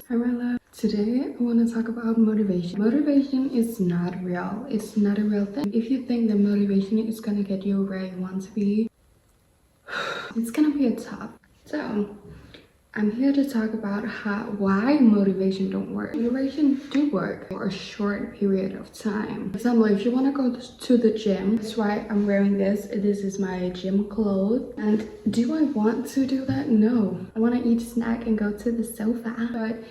Hi my love. Today I want to talk about motivation. Motivation is not real. It's not a real thing. If you think that motivation is gonna get you where you want to be, it's gonna be a tough. So I'm here to talk about why motivation don't work. Motivation do work for a short period of time. For example, if you want to go to the gym, that's why I'm wearing this. This is my gym clothes. And do I want to do that? No. I want to eat a snack and go to the sofa. But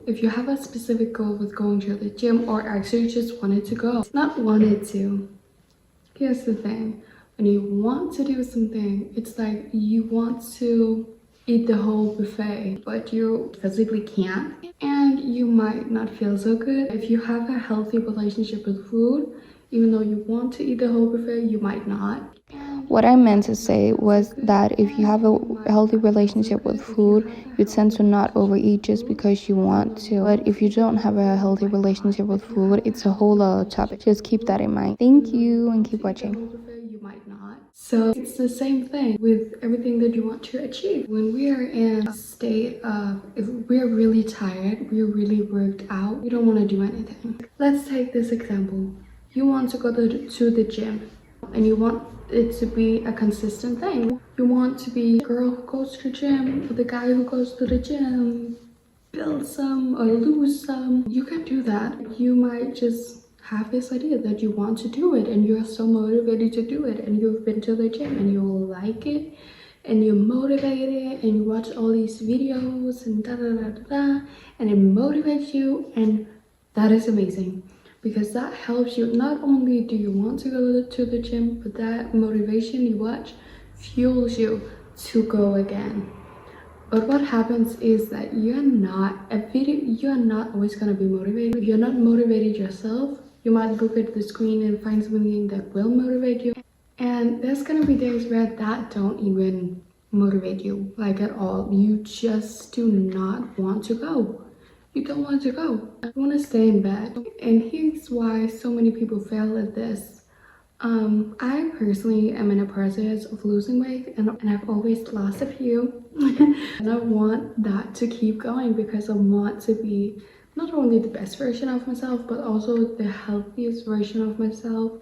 if you have a specific goal with going to the gym, or actually just wanted to go, not wanted to. Here's the thing. When you want to do something, it's like you want to eat the whole buffet, but you physically can't, and you might not feel so good. If you have a healthy relationship with food, even though you want to eat the whole buffet, you might not. What I meant to say was that if you have a healthy relationship with food, you tend to not overeat just because you want to. But if you don't have a healthy relationship with food, it's a whole other topic. Just keep that in mind. Thank you and keep watching. You might not. So it's the same thing with everything that you want to achieve. When we are in a state of, if we're really tired, we're really worked out, we don't want to do anything. Let's take this example. You want to go to the gym, and you want it to be a consistent thing. You want to be the girl who goes to the gym, or the guy who goes to the gym, build some or lose some. You can do that. You might just have this idea that you want to do it, and you're so motivated to do it, and you've been to the gym and you like it, and you're motivated, and you watch all these videos and and it motivates you, and that is amazing. Because that helps you. Not only do you want to go to the gym, but that motivation you watch fuels you to go again. But what happens is that you're not always gonna be motivated. If you're not motivated yourself, you might look at the screen and find something that will motivate you. And there's gonna be days where that don't even motivate you, like at all. You just do not want to go. You don't want to go. You want to stay in bed. And here's why so many people fail at this. I personally am in a process of losing weight, and I've always lost a few. And I want that to keep going because I want to be not only the best version of myself, but also the healthiest version of myself.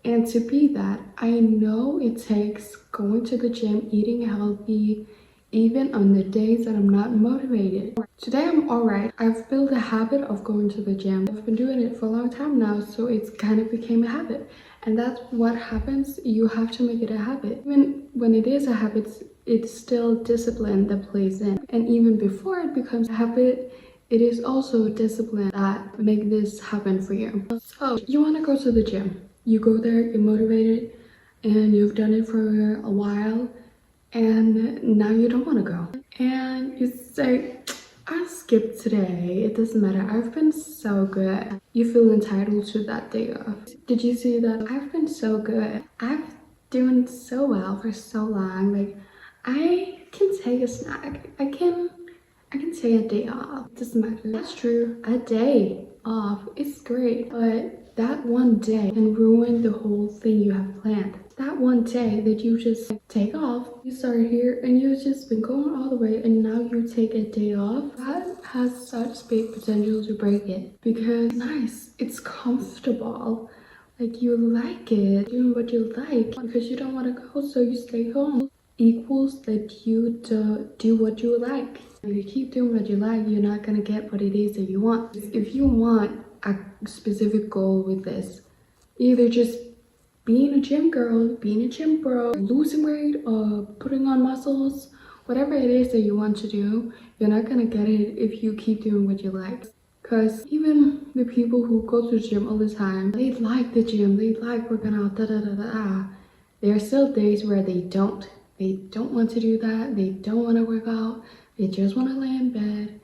And to be that, I know it takes going to the gym, eating healthy, even on the days that I'm not motivated. Today I'm alright. I've built a habit of going to the gym. I've been doing it for a long time now, so it's kind of became a habit. And that's what happens. You have to make it a habit. Even when it is a habit, it's still discipline that plays in. And even before it becomes a habit, it is also discipline that make this happen for you. So you want to go to the gym. You go there, you're motivated, and you've done it for a while, and now you don't want to go. And you say, I'll skip today, it doesn't matter, I've been so good. You feel entitled to that day off. Did you see that? I've been so good. I've doing so well for so long. Like, I can take a snack. I can take a day off. It doesn't matter. That's true. A day off is great, but that one day can ruin the whole thing you have planned. That one day that you just take off, you start here and you've just been going all the way, and now you take a day off. That has such big potential to break it, because nice, it's comfortable. Like, you like it, doing what you like, because you don't want to go, so you stay home. Equals that you do what you like. If you keep doing what you like, you're not gonna get what it is that you want. If you want a specific goal with this, either just being a gym girl, being a gym bro, losing weight, or putting on muscles, whatever it is that you want to do, you're not gonna get it if you keep doing what you like. Because even the people who go to the gym all the time, they like the gym, they like working out, there are still days where they don't. They don't want to do that, they don't want to work out, they just want to lay in bed,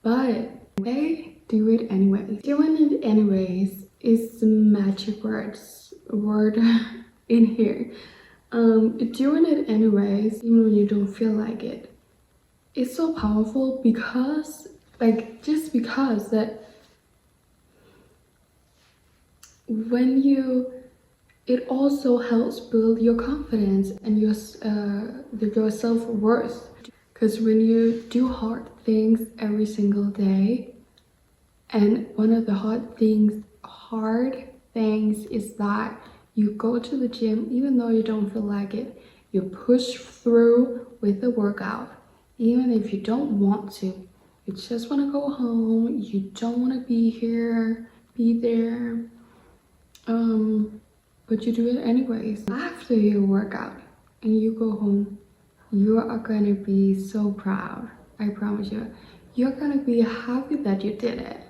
but they do it anyway. Doing it anyways is the magic word in here. Doing it anyways, even when you don't feel like it, it's so powerful, because just because that when it also helps build your confidence and your self-worth. Because when you do hard things every single day. And one of the hard things is that you go to the gym even though you don't feel like it. You push through with the workout, even if you don't want to. You just want to go home. You don't want to be there. But you do it anyways. After you work out and you go home, you are gonna be so proud. I promise you. You're gonna be happy that you did it.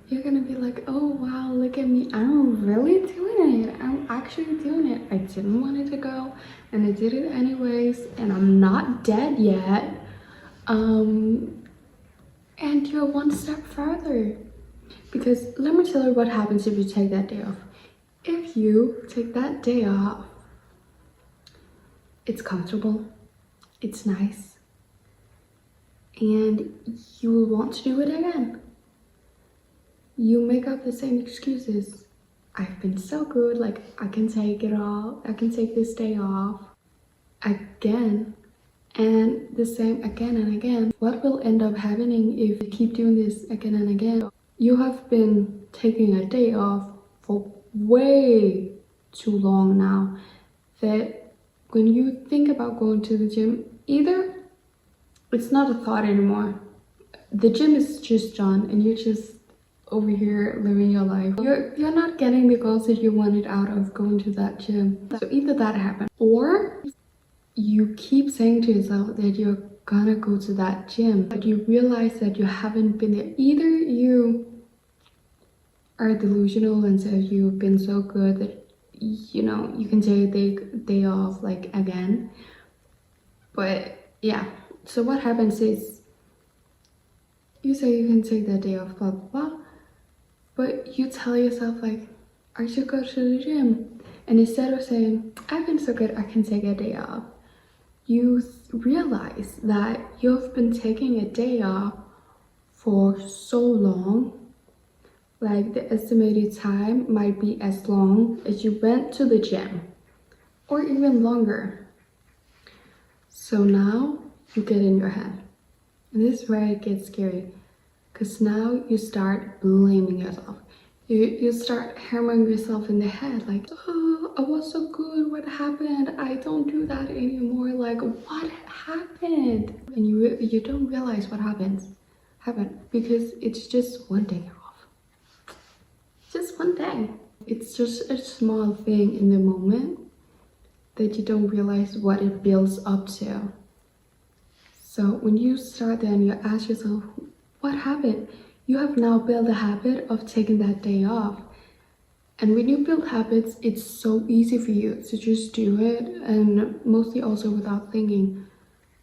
You're gonna be like, oh wow, look at me. I'm really doing it. I'm actually doing it. I didn't want it to go and I did it anyways, and I'm not dead yet. And you're one step further. Because let me tell you what happens if you take that day off. If you take that day off, it's comfortable, it's nice, and you will want to do it again. You make up the same excuses. I've been so good, like I can take it off, I can take this day off again, and the same again and again. What will end up happening if you keep doing this again and again? You have been taking a day off for way too long now, that when you think about going to the gym, either it's not a thought anymore, the gym is just done and you're just over here living your life. You're not getting the goals that you wanted out of going to that gym. So either that happened, or you keep saying to yourself that you're gonna go to that gym, but you realize that you haven't been there. Either you are delusional and says you've been so good that you can take a day off like again. But yeah, so what happens is you say you can take that day off, blah blah blah, but you tell yourself like, I should go to the gym. And instead of saying, I've been so good, I can take a day off, you realize that you've been taking a day off for so long. Like the estimated time might be as long as you went to the gym, or even longer. So now you get in your head. And this is where it gets scary, because now you start blaming yourself. You start hammering yourself in the head like, oh, I was so good, what happened? I don't do that anymore. Like, what happened? And you don't realize what happened because it's just one day off. Just one day. It's just a small thing in the moment that you don't realize what it builds up to. So when you start there and you ask yourself, what happened? You have now built a habit of taking that day off. And when you build habits, it's so easy for you to just do it, and mostly also without thinking.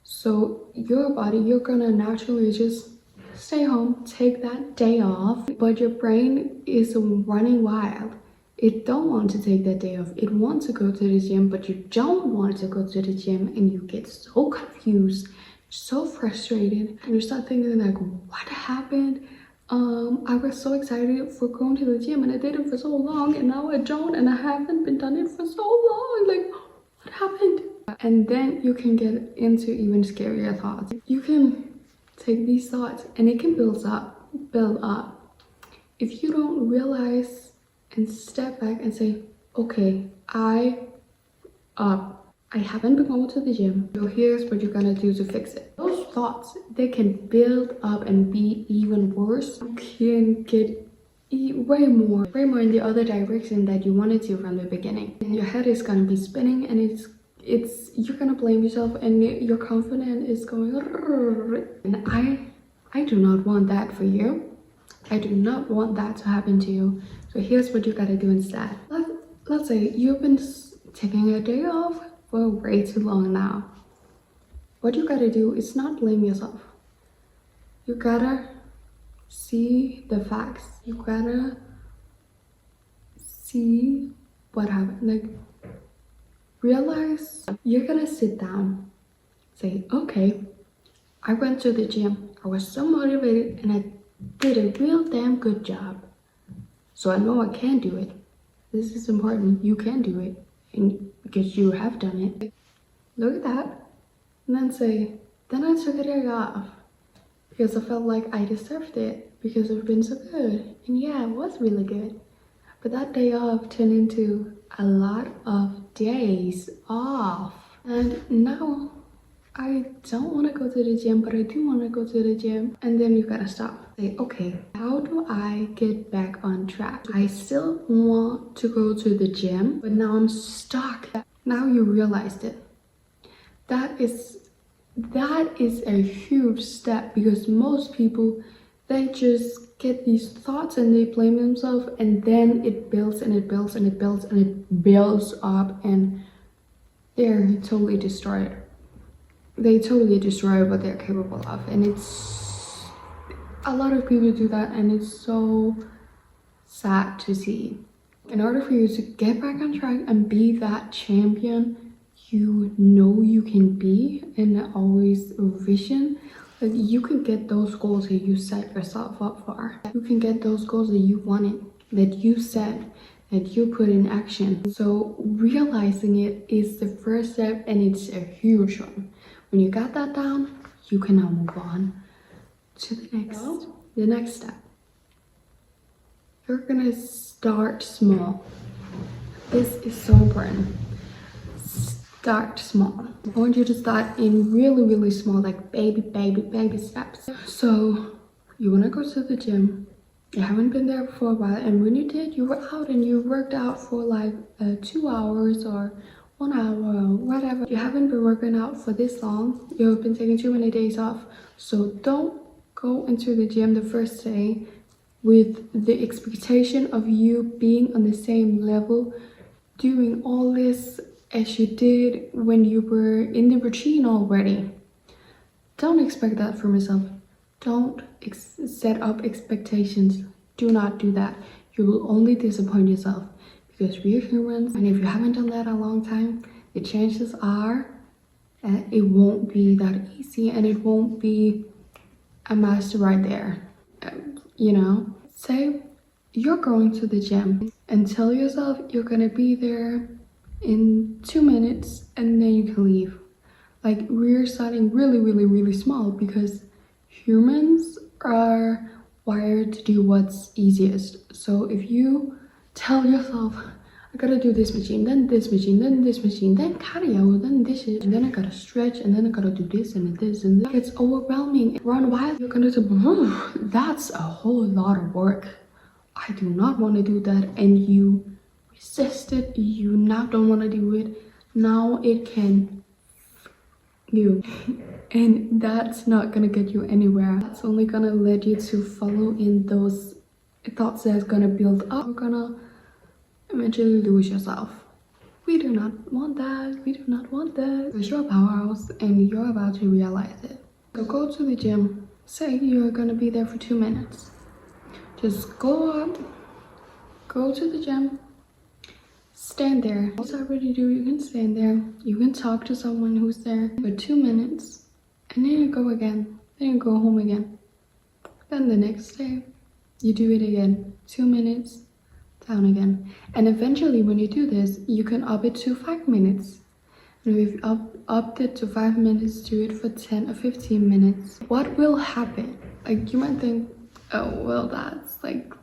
So your body, you're gonna naturally just stay home, take that day off, but your brain is running wild. It don't want to take that day off. It wants to go to the gym, but you don't want to go to the gym, and you get so confused, so frustrated, and you start thinking like, what happened? I was so excited for going to the gym and I did it for so long, and now I don't, and I haven't been done it for so long. Like, what happened? And then you can get into even scarier thoughts. You can take these thoughts and it can build up. If you don't realize and step back and say, okay, I haven't been going to the gym, so here's what you're gonna do to fix it. Those thoughts, they can build up and be even worse. You can get way more in the other direction that you wanted to from the beginning. And your head is gonna be spinning, and you're gonna blame yourself, and your confidence is going. And I do not want that for you. I do not want that to happen to you. So here's what you gotta do instead. Let's say you've been taking a day off for way too long now. What you gotta do is not blame yourself. You gotta see the facts. You gotta see what happened. Like, realize you're gonna sit down, say, okay, I went to the gym. I was so motivated and I did a real damn good job. So I know I can do it. This is important. You can do it. And because you have done it. Look at that. And then say, then I took a day off. because I felt like I deserved it because it's been so good. And yeah, it was really good. But that day off turned into a lot of days off. And now I don't want to go to the gym, but I do want to go to the gym. And then you gotta stop. Say, okay, how do I get back on track? I still want to go to the gym, but now I'm stuck. Now you realized it. That is a huge step, because most people, they just get these thoughts and they blame themselves, and then it builds and it builds and it builds and it builds up, and they're totally destroyed. They totally destroy what they're capable of. And it's a lot of people do that, and it's so sad to see. In order for you to get back on track and be that champion you know you can be, and always a vision, like you can get those goals that you set yourself up for. You can get those goals that you wanted, that you set, that you put in action. So realizing it is the first step, and it's a huge one. When you got that down, you can now move on to the next step. You're gonna start small. This is so important. Start small. I want you to start in really, really small, like baby steps. So you want to go to the gym. You haven't been there for a while, and when you did, you were out and you worked out for like 2 hours or 1 hour or whatever. You haven't been working out for this long. You've been taking too many days off. So don't go into the gym the first day with the expectation of you being on the same level, doing all this as you did when you were in the routine already. Don't expect that from yourself. Don't set up expectations. Do not do that. You will only disappoint yourself, because we're humans, and if you haven't done that in a long time, the chances are it won't be that easy, and it won't be a master right there. You know, say you're going to the gym and tell yourself you're gonna be there in 2 minutes, and then you can leave. Like, we're starting really small, because humans are wired to do what's easiest. So if you tell yourself, I gotta do this machine, then this machine, then this machine, then cardio, then this shit, and then I gotta stretch, and then I gotta do this and this and that, it's overwhelming. Run wild, you're gonna say, that's a whole lot of work. I do not want to do that. And you resist it, you now don't want to do it. Now it can you, and that's not gonna get you anywhere. That's only gonna lead you to follow in those thoughts that's gonna build up. You're gonna eventually lose yourself. We do not want that. We do not want that. Because you're a powerhouse and you're about to realize it. So go to the gym. Say you're gonna be there for 2 minutes. Just go up, go to the gym, stand there. That's already do. You can stand there. You can talk to someone who's there for 2 minutes, and then you go again. Then you go home again. Then the next day, you do it again. 2 minutes, down again. And eventually, when you do this, you can up it to 5 minutes. And if you've upped it to 5 minutes, do it for 10 or 15 minutes. What will happen? Like, you might think, oh, well, that's like,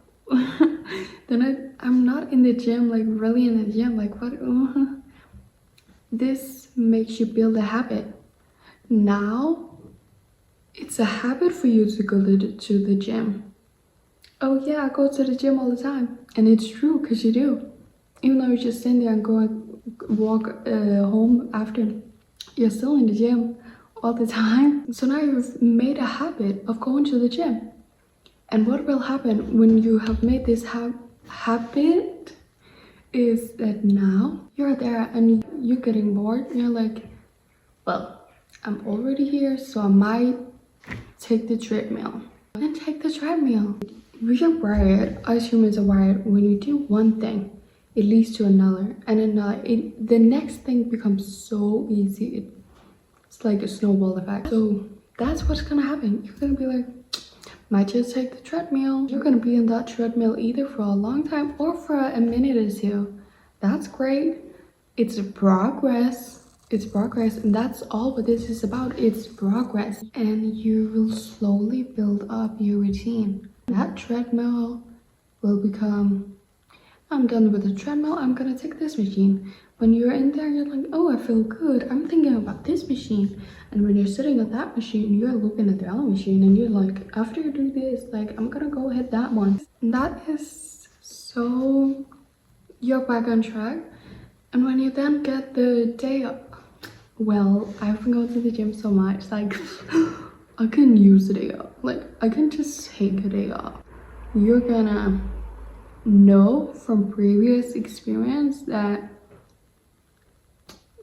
then I'm not in the gym, like really in the gym, like what? This makes you build a habit. Now, it's a habit for you to go to the gym. Oh yeah, I go to the gym all the time. And it's true, because you do. Even though you just stand there and go and walk home after, you're still in the gym all the time. So now you've made a habit of going to the gym. And what will happen when you have made this habit is that now you're there and you're getting bored. You're like, well, I'm already here, so I might take the treadmill. Then take the treadmill. We are wired, us humans are wired, when you do one thing, it leads to another and another. The next thing becomes so easy. It's like a snowball effect. So that's what's gonna happen. You're gonna be like, might just take the treadmill. You're gonna be in that treadmill either for a long time or for a minute or two. That's great. It's a progress. It's progress, and that's all what this is about. It's progress, and you will slowly build up your routine. That treadmill will become, I'm done with the treadmill, I'm gonna take this machine. When you're in there, you're like, oh, I feel good, I'm thinking about this machine. And when you're sitting at that machine, you're looking at the other machine, and you're like, after you do this, like, I'm gonna go hit that one. And that is so, you're back on track. And when you then get the day up, well, I've been going to the gym so much, like, I can use a day off. Like, I can just take a day off. You're gonna know from previous experience that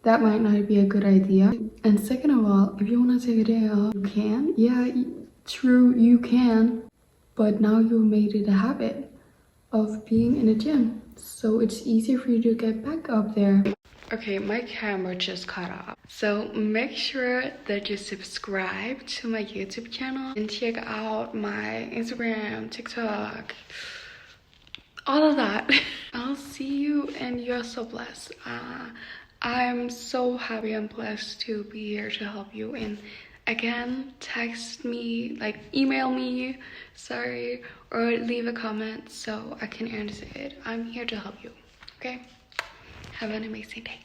that might not be a good idea. And second of all, if you want to take a day off, you can. Yeah, true, you can. But now you've made it a habit of being in a gym. So it's easier for you to get back up there. Okay, my camera just cut off. So make sure that you subscribe to my YouTube channel and check out my Instagram, TikTok, all of that. I'll see you, and you're so blessed. I'm so happy and blessed to be here to help you. And again, text me, like email me, sorry, or leave a comment so I can answer it. I'm here to help you, okay? Have an amazing day.